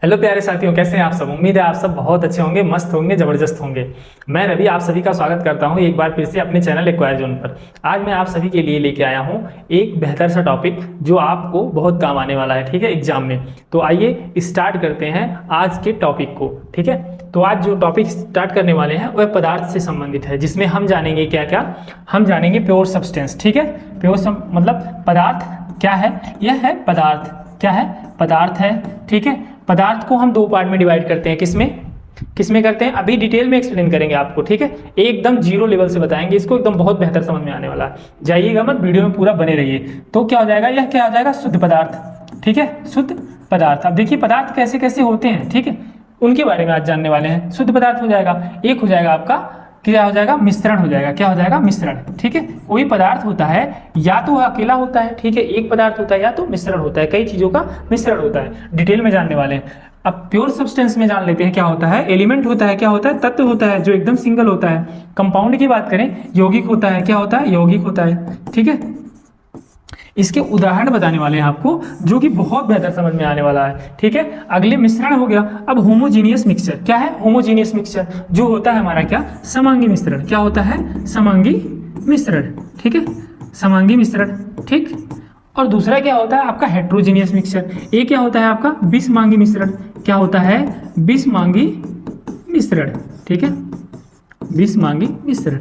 Hello प्यारे साथियों, कैसे हैं आप सब। उम्मीद है आप सब बहुत अच्छे होंगे, मस्त होंगे, जबरदस्त होंगे। मैं रवि आप सभी का स्वागत करता हूं एक बार फिर से अपने चैनल एक्वायर जोन पर। आज मैं आप सभी के लिए लेके आया हूं एक बेहतर सा टॉपिक जो आपको बहुत काम आने वाला है, ठीक है, एग्जाम में। तो आइए स्टार्ट करते हैं आज के टॉपिक को, ठीक है। तो आज जो टॉपिक स्टार्ट करने वाले हैं वह पदार्थ से संबंधित है, जिसमें हम जानेंगे क्या क्या। हम जानेंगे प्योर सब्सटेंस, ठीक है। मतलब पदार्थ क्या है, यह है पदार्थ। क्या है? पदार्थ है, ठीक है। पदार्थ को हम दो पार्ट में डिवाइड करते हैं। किसमें करते हैं, अभी डिटेल में एक्सप्लेन करेंगे आपको, ठीक है। एकदम जीरो लेवल से बताएंगे इसको, एकदम बहुत बेहतर समझ में आने वाला है। जाइएगा मत, वीडियो में पूरा बने रहिए। तो क्या हो जाएगा, यह क्या हो जाएगा, शुद्ध पदार्थ, ठीक है। शुद्ध पदार्थ। अब देखिए पदार्थ कैसे कैसे होते हैं, ठीक है, उनके बारे में आज जानने वाले हैं। शुद्ध पदार्थ हो जाएगा, एक हो जाएगा आपका, क्या हो जाएगा, मिश्रण हो जाएगा। क्या हो जाएगा, मिश्रण, ठीक है। कोई पदार्थ होता है या तो अकेला होता है, ठीक है, एक पदार्थ होता है, या तो मिश्रण होता है, कई चीजों का मिश्रण होता है। डिटेल में जानने वाले हैं। अब प्योर सब्सटेंस में जान लेते हैं क्या होता है। एलिमेंट होता है, क्या होता है, तत्व होता है जो एकदम सिंगल होता है। कंपाउंड की बात करें, यौगिक होता है। क्या होता है, यौगिक होता है, ठीक है। इसके उदाहरण बताने वाले हैं आपको, जो कि बहुत बेहतर समझ में आने वाला है, ठीक है। अगले मिश्रण हो गया। अब होमोजीनियस मिक्सचर, क्या है, होमोजीनियस मिक्सचर जो होता है हमारा क्या, समांगी मिश्रण। क्या होता है, समांगी मिश्रण, ठीक है, समांगी मिश्रण, ठीक। और दूसरा क्या होता है आपका, हेट्रोजीनियस मिक्सचर। ये क्या होता है आपका, विषमांगी मिश्रण। क्या होता है, विषमांगी मिश्रण, ठीक है, विषमांगी मिश्रण,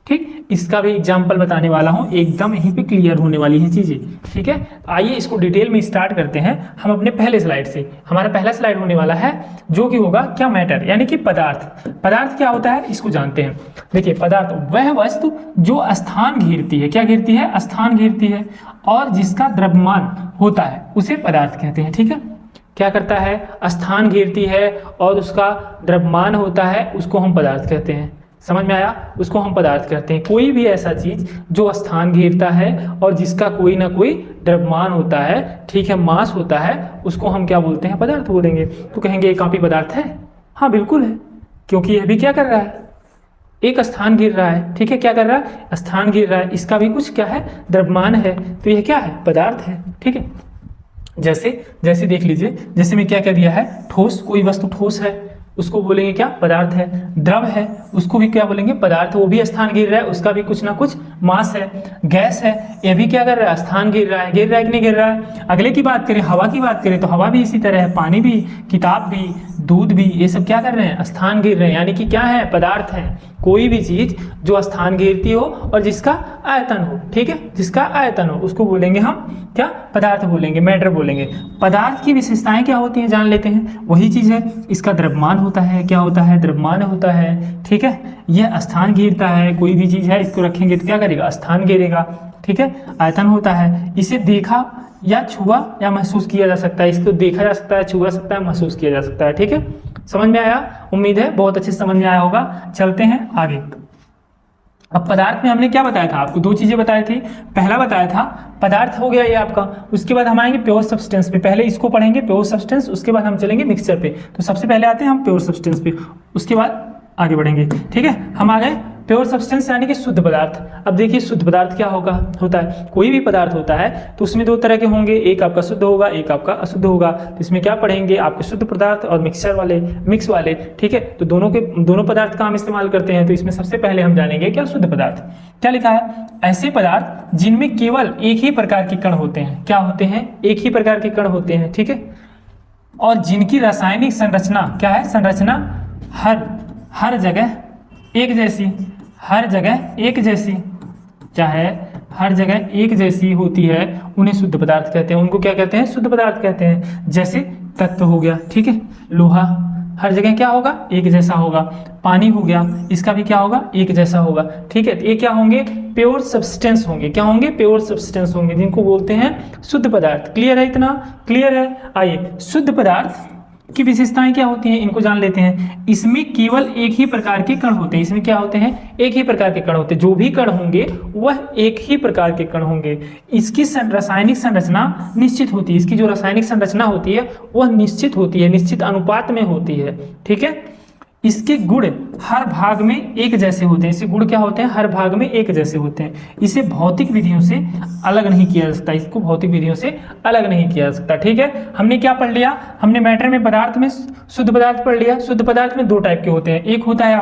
ठीक। इसका भी एग्जाम्पल बताने वाला हूं, एकदम यहीं पे क्लियर होने वाली हैं चीजें, ठीक है। आइए इसको डिटेल में स्टार्ट करते हैं हम अपने पहले स्लाइड से। हमारा पहला स्लाइड होने वाला है जो कि होगा क्या, मैटर, यानी कि पदार्थ। पदार्थ क्या होता है इसको जानते हैं। देखिए पदार्थ वह वस्तु जो स्थान घेरती है। क्या घेरती है, स्थान घेरती है, और जिसका द्रव्यमान होता है उसे पदार्थ कहते हैं, ठीक है। क्या करता है, स्थान घेरती है और उसका द्रव्यमान होता है, उसको हम पदार्थ कहते हैं। समझ में आया, उसको हम पदार्थ कहते हैं। कोई भी ऐसा चीज जो स्थान घेरता है और जिसका कोई ना कोई द्रव्यमान होता है, ठीक है, मास होता है, उसको हम क्या बोलते हैं, पदार्थ बोलेंगे। तो कहेंगे ये कॉपी पदार्थ है, हाँ बिल्कुल है, क्योंकि यह भी क्या कर रहा है, एक स्थान गिर रहा है, ठीक है। क्या कर रहा है, स्थान गिर रहा है, इसका भी कुछ क्या है, द्रव्यमान है, तो यह क्या है, पदार्थ है, ठीक है। जैसे देख लीजिए, जैसे में क्या दिया है, ठोस, कोई वस्तु ठोस है उसको बोलेंगे क्या, पदार्थ है। द्रव है उसको भी क्या बोलेंगे, पदार्थ, वो भी स्थान गिर रहा है, उसका भी कुछ ना कुछ मास है। गैस है, ये भी क्या कर रहा है, स्थान गिर रहा है कि नहीं गिर रहा है। अगले की बात करें, हवा की बात करें, तो हवा भी इसी तरह है, पानी भी, किताब भी, दूध भी, ये सब क्या कर रहे हैं, स्थान गिर रहे हैं, यानी कि क्या है, पदार्थ है। कोई भी चीज जो स्थान घेरती हो और जिसका आयतन हो, ठीक है, जिसका आयतन हो, उसको बोलेंगे हम क्या, पदार्थ बोलेंगे, मैटर बोलेंगे। पदार्थ की विशेषताएं क्या होती हैं जान लेते हैं। वही चीज है, इसका द्रव्यमान होता है। क्या होता है, द्रव्यमान होता है, ठीक है। यह स्थान घेरता है, कोई भी चीज है इसको रखेंगे तो क्या करेगा, स्थान घेरेगा, ठीक है। आयतन होता है, इसे देखा या छुआ या महसूस किया जा सकता है। इसको देखा जा सकता है, छुआ सकता है, महसूस किया जा सकता है, ठीक है। समझ में आया, उम्मीद है बहुत अच्छे से समझ में आया होगा। चलते हैं आगे। अब पदार्थ में हमने क्या बताया था आपको, दो चीजें बताई थी। पहला बताया था पदार्थ हो गया ये आपका, उसके बाद हम आएंगे प्योर सब्सटेंस पे। पहले इसको पढ़ेंगे प्योर सब्सटेंस, उसके बाद हम चलेंगे मिक्सचर पे। तो सबसे पहले आते हैं हम प्योर सब्सटेंस पे, उसके बाद आगे बढ़ेंगे, ठीक है। हम आ गए प्योर सब्सटेंस यानी कि शुद्ध पदार्थ। अब देखिए शुद्ध पदार्थ क्या होता है, कोई भी पदार्थ होता है तो उसमें दो तरह के होंगे, एक आपका शुद्ध होगा, एक आपका अशुद्ध होगा। तो इसमें क्या पढ़ेंगे, आपके शुद्ध पदार्थ और मिक्स वाले, ठीक है। तो दोनों पदार्थ का हम इस्तेमाल करते हैं। तो इसमें सबसे पहले हम जानेंगे क्या, शुद्ध पदार्थ। क्या लिखा है, ऐसे पदार्थ जिनमें केवल एक ही प्रकार के कण होते हैं। क्या होते हैं, एक ही प्रकार के कण होते हैं, ठीक है। और जिनकी रासायनिक संरचना क्या है, संरचना हर जगह एक जैसी, हर जगह एक जैसी, चाहे हर जगह एक जैसी होती है, उन्हें शुद्ध पदार्थ कहते हैं। उनको क्या कहते हैं, शुद्ध पदार्थ कहते हैं। जैसे तत्व हो गया, ठीक है, लोहा हर जगह क्या होगा, एक जैसा होगा। पानी हो गया, इसका भी क्या होगा, एक जैसा होगा, ठीक है। ये क्या होंगे, प्योर सब्सटेंस होंगे। क्या होंगे, प्योर सब्सटेंस होंगे, जिनको बोलते हैं शुद्ध पदार्थ। क्लियर है, इतना क्लियर है। आइए शुद्ध पदार्थ की विशेषताएं क्या होती हैं, इनको जान लेते हैं। इसमें केवल एक ही प्रकार के कण होते हैं। इसमें क्या होते हैं, एक ही प्रकार के कण होते हैं। जो भी कण होंगे वह एक ही प्रकार के कण होंगे। इसकी रासायनिक संरचना निश्चित होती है। इसकी जो रासायनिक संरचना होती है वह निश्चित होती है, निश्चित अनुपात में होती है, ठीक है। इसके गुण हर भाग में एक जैसे होते हैं। इसके गुण क्या होते हैं? हर भाग में एक जैसे होते हैं। इसे भौतिक विधियों से अलग नहीं किया जा सकता, इसको भौतिक विधियों से अलग नहीं किया जा सकता। ठीक है, हमने क्या पढ़ लिया? हमने मैटर में, पदार्थ में शुद्ध पदार्थ पढ़ लिया। शुद्ध पदार्थ में दो टाइप के होते हैं, एक होता है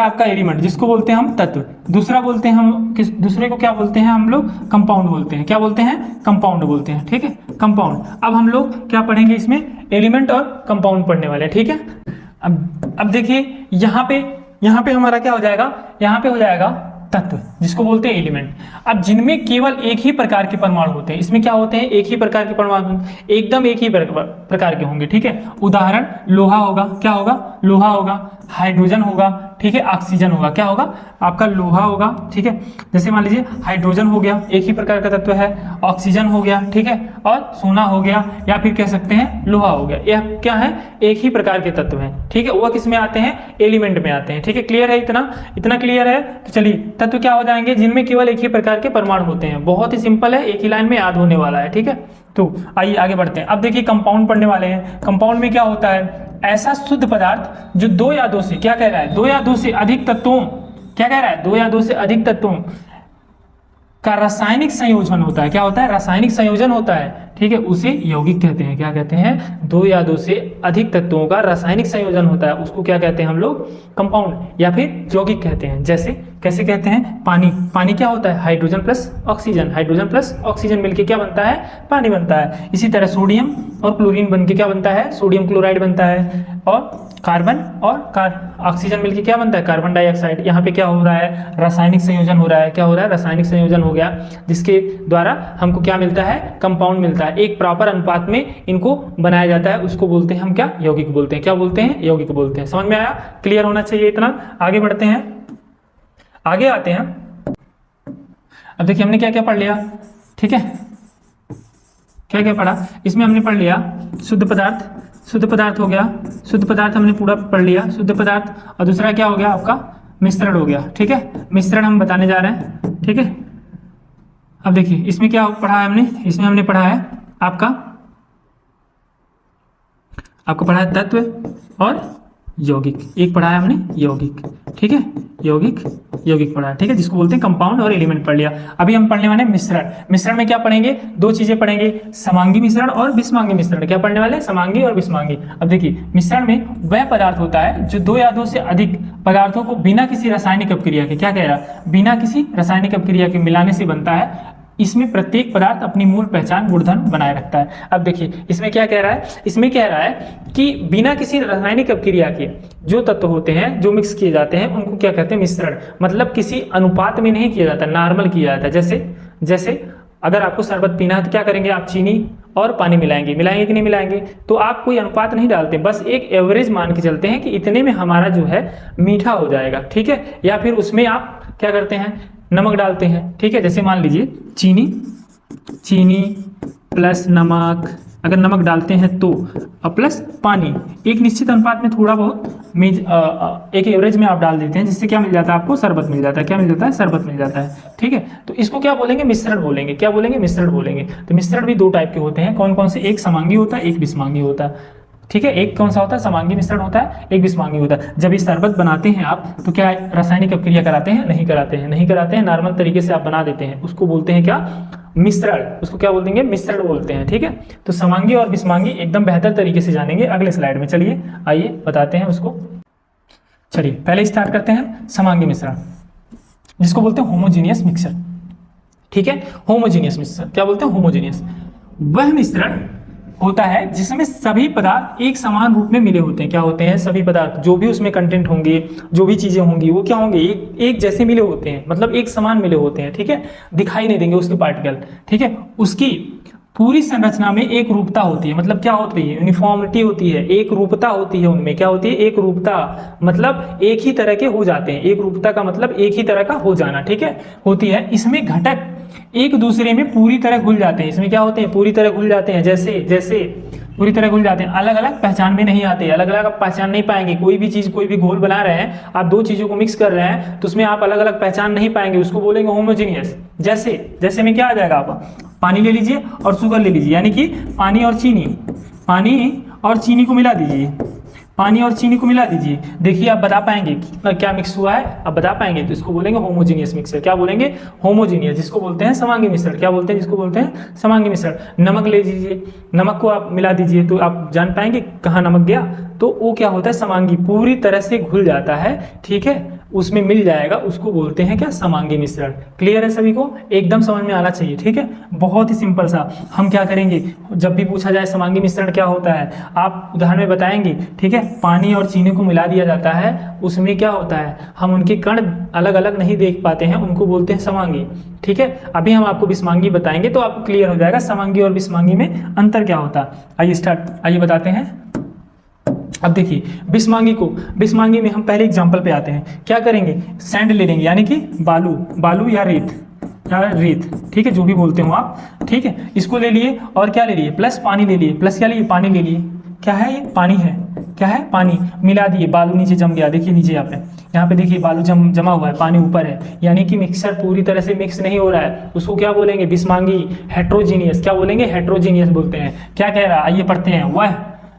आपका एलिमेंट जिसको बोलते हैं हम तत्व, दूसरा बोलते हैं हम दूसरे को क्या बोलते हैं हम लोग? कंपाउंड बोलते हैं। क्या बोलते हैं? कंपाउंड बोलते हैं। ठीक है, कंपाउंड। अब हम लोग क्या पढ़ेंगे इसमें? एलिमेंट और कंपाउंड पढ़ने वाले हैं। ठीक है, अब देखिए यहाँ पे हमारा क्या हो जाएगा? यहाँ पे हो जाएगा तत्व जिसको बोलते हैं एलिमेंट। अब जिनमें केवल एक ही प्रकार के परमाणु होते हैं, इसमें क्या होते हैं? एक ही प्रकार के परमाणु, एकदम एक ही प्रकार के होंगे। ठीक है, उदाहरण लोहा होगा। क्या होगा? लोहा होगा। हाइड्रोजन होगा। ठीक है, ऑक्सीजन होगा। क्या होगा? आपका लोहा होगा। ठीक है, जैसे मान लीजिए हाइड्रोजन हो गया, एक ही प्रकार का तत्व है। ऑक्सीजन हो गया। ठीक है, और सोना हो गया, या फिर कह सकते हैं लोहा हो गया। यह क्या है? एक ही प्रकार के तत्व हैं। ठीक है, वह किस में आते हैं? एलिमेंट में आते हैं। ठीक है, क्लियर है? इतना क्लियर है? तो चलिए, तत्व क्या हो जाएंगे? जिनमें केवल एक ही प्रकार के परमाणु होते हैं। बहुत ही सिंपल है, एक ही लाइन में याद होने वाला है। ठीक है, तो आइए आगे बढ़ते हैं। अब देखिए कंपाउंड पढ़ने वाले हैं। कंपाउंड में क्या होता है? ऐसा शुद्ध पदार्थ जो दो या दो से, क्या कह रहा है? दो या दो से अधिक तत्वों, क्या कह रहा है? दो या दो से अधिक तत्वों का रासायनिक संयोजन होता है। क्या होता है? रासायनिक संयोजन होता है। ठीक है, उसे यौगिक कहते हैं। क्या कहते हैं? दो या दो से अधिक तत्वों का रासायनिक संयोजन होता है, उसको क्या कहते हैं हम लोग? कंपाउंड या फिर यौगिक कहते हैं। जैसे कैसे कहते हैं? पानी क्या होता है? Hydrogen plus oxygen, hydrogen plus oxygen मिलके क्या बनता है? पानी बनता है। इसी तरह सोडियम और क्लोरीन बनके क्या बनता है? सोडियम क्लोराइड बनता है। और कार्बन और ऑक्सीजन मिलके क्या बनता है? Carbon dioxide. यहाँ पे क्या हो रहा है? रासायनिक संयोजन हो रहा है। क्या हो रहा है? रासायनिक संयोजन हो गया, जिसके द्वारा हमको क्या मिलता है? कंपाउंड मिलता है। एक प्रॉपर अनुपात में इनको बनाया जाता है, उसको बोलते हैं हम क्या? यौगिक बोलते हैं। क्या बोलते हैं? यौगिक बोलते हैं। समझ में आया? क्लियर होना चाहिए इतना। आगे बढ़ते हैं, आगे आते हैं। अब देखिए हमने क्या क्या पढ़ लिया। ठीक है, क्या क्या पढ़ा? इसमें हमने पढ़ लिया शुद्ध पदार्थ हो गया। शुद्ध पदार्थ हमने पूरा पढ़ लिया, शुद्ध पदार्थ। और दूसरा क्या हो गया आपका? मिश्रण हो गया। ठीक है, मिश्रण हम बताने जा रहे हैं। ठीक है, अब देखिए इसमें क्या पढ़ा है हमने? इसमें हमने पढ़ा है आपका पढ़ा है तत्व और यौगिक। एक पढ़ा है हमने यौगिक। ठीक है, यौगिक पढ़ा है। ठीक है, जिसको बोलते हैं कंपाउंड और एलिमेंट पढ़ लिया। अभी हम पढ़ने वाले मिश्रण। मिश्रण में क्या पढ़ेंगे? दो चीजें पढ़ेंगे, समांगी मिश्रण और विषमांगी मिश्रण। क्या पढ़ने वाले? समांगी और विषमांगी। अब देखिए मिश्रण में वह पदार्थ होता है जो दो या दो से अधिक पदार्थों को बिना किसी रासायनिक अपक्रिया के, क्या कह रहा है? बिना किसी रासायनिक अपक्रिया के मिलाने से बनता है। इसमें प्रत्येक पदार्थ अपनी मूल पहचान गुणधर्म बनाए रखता है। अब देखिए इसमें क्या कह रहा है? इसमें कह रहा है कि बिना किसी रासायनिक अपक्रिया के जो तत्व होते हैं, जो मिक्स किए जाते हैं, उनको क्या कहते हैं? मिश्रण। मतलब किसी अनुपात में नहीं किया जाता, नॉर्मल किया जाता है। जैसे अगर आपको शरबत पीना है तो क्या करेंगे आप? चीनी और पानी मिलाएंगे कि नहीं मिलाएंगे? तो आप कोई अनुपात नहीं डालते, बस एक एवरेज मान के चलते हैं कि इतने में हमारा जो है मीठा हो जाएगा। ठीक है, या फिर उसमें आप क्या करते हैं? नमक डालते हैं। ठीक है, जैसे मान लीजिए चीनी प्लस नमक, अगर नमक डालते हैं तो, प्लस पानी, एक निश्चित अनुपात में थोड़ा बहुत एक एवरेज में आप डाल देते हैं, जिससे क्या मिल जाता है आपको? शरबत मिल जाता है। क्या मिल जाता है? शरबत मिल जाता है। ठीक है, तो इसको क्या बोलेंगे? मिश्रण बोलेंगे। क्या बोलेंगे? मिश्रण बोलेंगे। तो मिश्रण भी दो टाइप के होते हैं। कौन कौन से? एक समांगी होता है, एक विषमांगी होता है। ठीक है, एक कौन सा होता है? समांगी मिश्रण होता है, एक विषमांगी होता है। जब ये शरबत बनाते हैं आप, तो क्या रासायनिक अपक्रिया कराते हैं? नहीं कराते हैं, नॉर्मल तरीके से आप बना देते हैं। उसको बोलते हैं क्या? मिश्रण। उसको क्या बोल देंगे? मिश्रण बोलते हैं। ठीक है, तो समांगी और विषमांगी एकदम बेहतर तरीके से जानेंगे अगले स्लाइड में। चलिए आइए बताते हैं उसको। चलिए पहले स्टार्ट करते हैं समांगी मिश्रण, जिसको बोलते हैं होमोजीनियस मिक्सचर। ठीक है, होमोजीनियस मिक्सचर क्या बोलते हैं? होमोजीनियस वह मिश्रण होता है जिसमें सभी पदार्थ एक समान रूप में मिले होते हैं। क्या होते हैं? सभी पदार्थ, जो भी उसमें कंटेंट होंगे, जो भी चीजें होंगी, वो क्या होंगे? एक जैसे मिले होते हैं, मतलब एक समान मिले होते हैं। ठीक है, दिखाई नहीं देंगे उसके पार्टिकल। ठीक है, उसकी पूरी संरचना में एक रूपता होती है। मतलब क्या होती है? यूनिफॉर्मिटी होती है, एक रूपता होती है उनमें। क्या होती है? एक रूपता, मतलब एक ही तरह के हो जाते हैं। एक रूपता का मतलब एक ही तरह का हो जाना। ठीक है, होती है। इसमें घटक एक दूसरे में पूरी तरह घुल जाते हैं। इसमें क्या होते हैं? पूरी तरह घुल जाते हैं। जैसे पूरी तरह घुल जाते हैं, अलग अलग पहचान में नहीं आते, अलग अलग आप पहचान नहीं पाएंगे। कोई भी चीज, कोई भी घोल बना रहे हैं आप, दो चीजों को मिक्स कर रहे हैं, तो उसमें आप अलग अलग पहचान नहीं पाएंगे, उसको बोलेंगे होमोजीनियस। जैसे में क्या आ जाएगा? आप पानी ले लीजिए और शुगर ले लीजिए, यानी कि पानी और चीनी को मिला दीजिए। पानी और चीनी को मिला दीजिए। देखिए आप बता पाएंगे कि क्या मिक्स हुआ है, आप बता पाएंगे तो इसको बोलेंगे होमोजीनियस मिक्सचर। क्या बोलेंगे? होमोजीनियस, जिसको बोलते हैं समांगी मिश्रण। क्या बोलते हैं? जिसको बोलते हैं समांगी मिश्रण। नमक ले लीजिए, नमक को आप मिला दीजिए तो आप जान पाएंगे कहाँ नमक गया, तो वो क्या होता है? समांगी, पूरी तरह से घुल जाता है, ठीक है, उसमें मिल जाएगा, उसको बोलते हैं क्या? समांगी मिश्रण। क्लियर है सभी को? एकदम समझ में आना चाहिए, ठीक है। बहुत ही सिंपल सा। हम क्या करेंगे, जब भी पूछा जाए समांगी मिश्रण क्या होता है, आप उदाहरण में बताएंगे, ठीक है। पानी और चीनी को मिला दिया जाता है, उसमें क्या होता है, हम उनके कण अलग अलग नहीं देख पाते हैं, उनको बोलते हैं समांगी, ठीक है। अभी हम आपको विषमांगी बताएंगे तो आपको क्लियर हो जाएगा समांगी और विषमांगी में अंतर क्या होता है। आइए स्टार्ट, आइए बताते हैं। अब देखिए विषमांगी में हम पहले एग्जांपल पे आते हैं। क्या करेंगे? सैंड ले लेंगे, यानी कि बालू या रेत, ठीक है, जो भी बोलते हो आप, ठीक है। इसको ले लिए और क्या ले लिए? प्लस पानी ले लिए। प्लस क्या लिए? पानी ले लिए। क्या है ये? पानी है। क्या है? पानी। मिला दिए, बालू नीचे जम गया। देखिए नीचे यहाँ पे देखिए बालू जमा हुआ है, पानी ऊपर है, यानी कि मिक्सर पूरी तरह से मिक्स नहीं हो रहा है। उसको क्या बोलेंगे? विषमांगी, हेट्रोजीनियस। क्या बोलेंगे? हेट्रोजीनियस बोलते हैं। क्या कह रहा है? आइए पढ़ते हैं। वह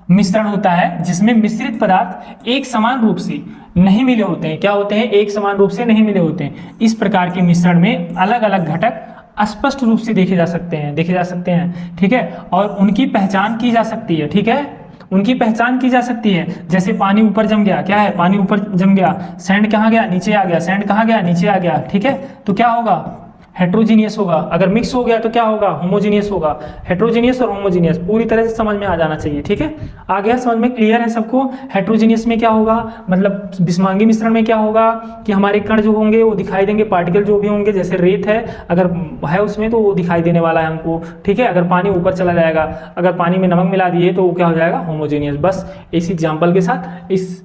मिश्रण होता है जिसमें मिश्रित पदार्थ एक समान रूप से नहीं मिले होते हैं। क्या होते हैं? एक समान रूप से नहीं मिले होते हैं। इस प्रकार के मिश्रण में अलग अलग घटक स्पष्ट रूप से देखे जा सकते हैं, ठीक है, और उनकी पहचान की जा सकती है, ठीक है, उनकी पहचान की जा सकती है। जैसे पानी ऊपर जम गया, क्या है? पानी ऊपर जम गया, सैंड कहाँ गया? नीचे आ गया, सैंड कहाँ गया? नीचे आ गया, ठीक है। तो क्या होगा? हेट्रोजीनियस होगा। अगर मिक्स हो गया तो क्या होगा? होमोजीनियस होगा। हेट्रोजीनियस और होमोजीनियस पूरी तरह से समझ में आ जाना चाहिए, ठीक है। आ गया समझ में? क्लियर है सबको? हेट्रोजीनियस में क्या होगा, मतलब विषमांगी मिश्रण में क्या होगा कि हमारे कण जो होंगे वो दिखाई देंगे, पार्टिकल जो भी होंगे, जैसे रेत है अगर है उसमें तो वो दिखाई देने वाला है हमको, ठीक है। अगर पानी ऊपर चला जाएगा, अगर पानी में नमक मिला दिए तो वो क्या हो जाएगा? होमोजीनियस। बस इस एग्जाम्पल के साथ इस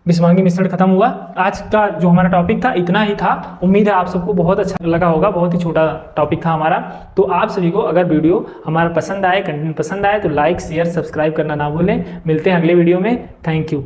विषमांगी मिश्रण खत्म हुआ। आज का जो हमारा टॉपिक था इतना ही था। उम्मीद है आप सबको बहुत अच्छा लगा होगा। बहुत ही छोटा टॉपिक था हमारा। तो आप सभी को अगर वीडियो हमारा पसंद आए, कंटेंट पसंद आए तो लाइक, शेयर, सब्सक्राइब करना ना भूलें। मिलते हैं अगले वीडियो में। Thank you.